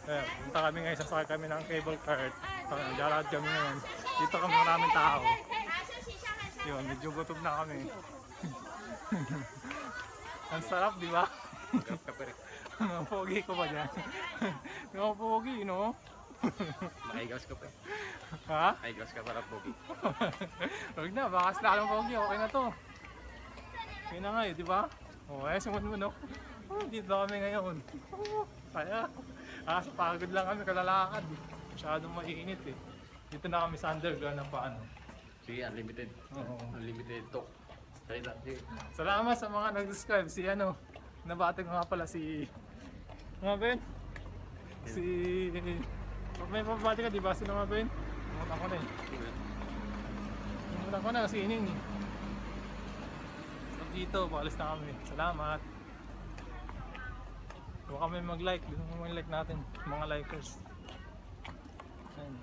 Ayan, punta kami ngayon, sasakay kami ng cable cart. Naglalakad kami ngayon. Dito kami maraming tao. Yun, medyo gutom na kami. Ang sarap, di ba? Ang pogi ko ba dyan? Yung pogi, no? Maigas ka pa. Ha? Maigas ka para pogi. Huwag na, baka lalong pogi, okay na to. Okay na nga eh, di ba? O, eh, sumunod mo, no? Dito kami ngayon. Saya. Sa pagod lang kami, kalalakad. Masyadong mainit eh. Dito na kami sa underground ng paano. Sige, unlimited. Oo. Unlimited talk. Salita. Sige. Salamat sa mga nag-describe. Si ano, nabati ko nga pala si... Mga Ben? Si... May pabati ka, di ba? Sino mga Ben? Namutan ko na eh. Namutan ko na, si Ining. So dito, paalis na kami. Salamat. Huwag kami mag-like. Dito mo mag-like natin. Mga likers. Ayan.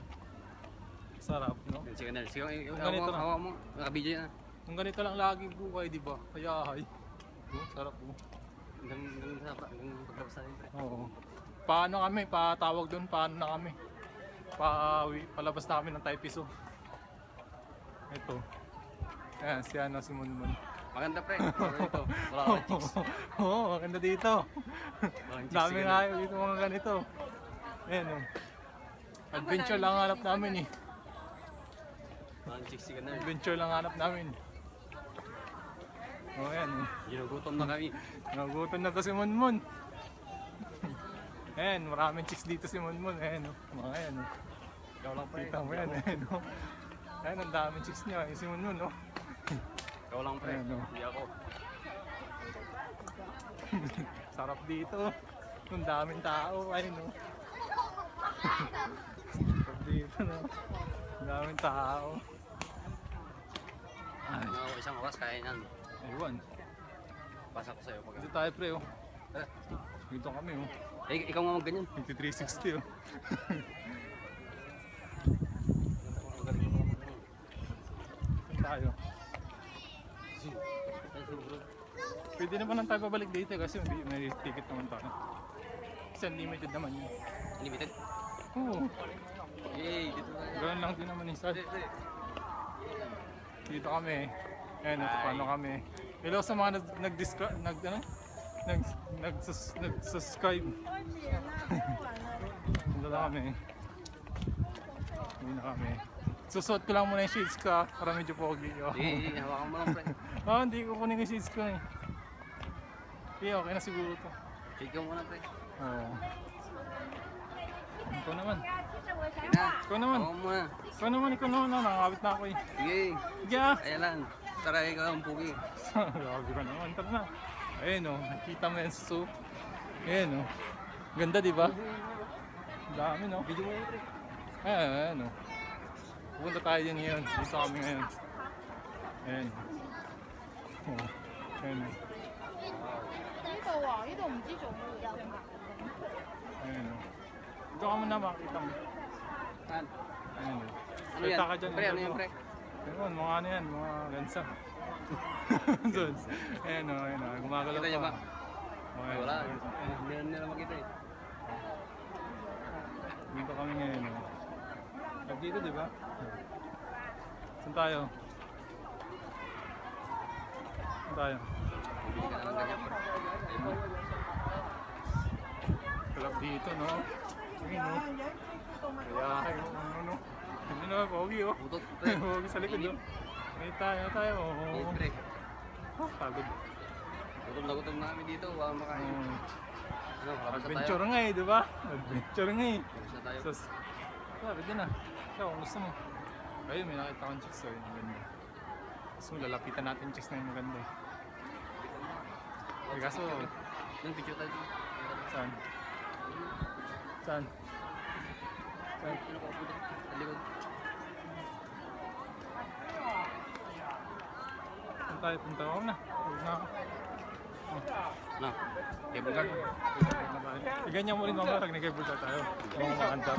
Sarap, no? Sige na. Sige, Ganito na. hawa mo. Nakabidyo na. Kung ganito lang lagi buhay, di ba? Kaya ay. Sarap po. Hanggang pagkabasa rin. Oo. Paano kami? Patawag doon, paano na kami? Palabas na kami ng Taipiso. Ito. Ayan, si ano, si Munmun. Maganda pre. Ito. Wala ka chicks. Oo, maganda dito. Walang chicks. Dami nga yun dito mga ganito. Ayan o. Adventure lang hanap namin eh. Walang chicks ka na. Adventure lang hanap namin. O ayan o. Ginugutom na kami. Nagutom na to si Munmun. Ayan, maraming chicks dito si Munmun. Ayan o. Mga ayan o. Ikaw lang pre. Kita mo yan, ayan o. Ayan, ang daming chicks niya. Yung si Munmun o. Ikaw lang pre. Ayan, oh. Hindi ako. Sarap dito. Ang daming tao. Ayun o. Sarap dito no. Ang daming tao. Ay, Mga isang oras kaya yan. ayun. Pasa ko sa'yo pag... Dito tayo pre o. Tara. Dito kami o. Ikaw nga magganyan. 5360 o. Dito tayo. Pwede naman lang tayo pabalik dito kasi may ticket naman tayo. Kasi unlimited naman yun. Unlimited? Oo. Yay! Dito tayo. Ganoon lang din naman isa. Dito kami. Ayan, ito paano kami. Hello sa mga nag-subscribe. Dito na kami. Hindi na kami. Susuot ko lang muna yung shades ka para medyo pogi. Oh. Sige, hawakan mo lang pre. Hindi ko kunin yung shades ko eh. Okay na siguro to. Shake mo muna pre. Oo. Ikaw naman. Sige na. Ikaw naman. Hawakan mo na. Ikaw naman. Nakakabit na ako eh. Sige. Sige ah. Ayan lang. Tara, ikaw ang pugi. Grabe ka naman. Tara na. Ayun o. Nakita mo yung soup. Ayun o. Ganda diba? Dami no. Video mo yun pre. Ayan o. Pupunta tayo din ngayon. Dito kami ngayon. Ayan. Oh. Ayan o. 呢度啊，呢度唔知做乜嘢嘅。 Ayan o. Dito ka muna makita mo. Saan? Ayan o. Ano yan? Kita ka dyan. Pre, ano yan pre? Ayun, mga ano yan, mga gansa. Doon. Ayan o, ayan o. Gumagalaw Kita niya ba? Okay. Wala. Hindi na nila makita eh. Dito kami ngayon. At dito, di ba? Saan tayo? Saan tayo? Hindi ka naman ganyan pre. Kalap dito, no? Ayun, no? Kaya, ano? Hindi na, pogi, oh. Putot pre. Pogi sa likod, oh. May tayo, oh. Yes pre. Pagod. Gutom na gutom na kami dito. Baka makain. Ano, kalabas na tayo. Adventure nga eh, di ba? Adventure nga eh. Kalabas na tayo. Sus. Pwede na. Ikaw, kung gusto mo. Ayun, may nakita akong chicks, oh. Yung maganda. Gusto mo, lalapitan natin yung chicks na yung maganda eh. Kaso, Yung picture tayo. saan? Saan? Saan? Sa likod. Saan tayo punta? Huwag na. Huwag na ako. Ano? Cable card? Ganyan mo rin mga pag nag-cable car tayo. Mga makanta.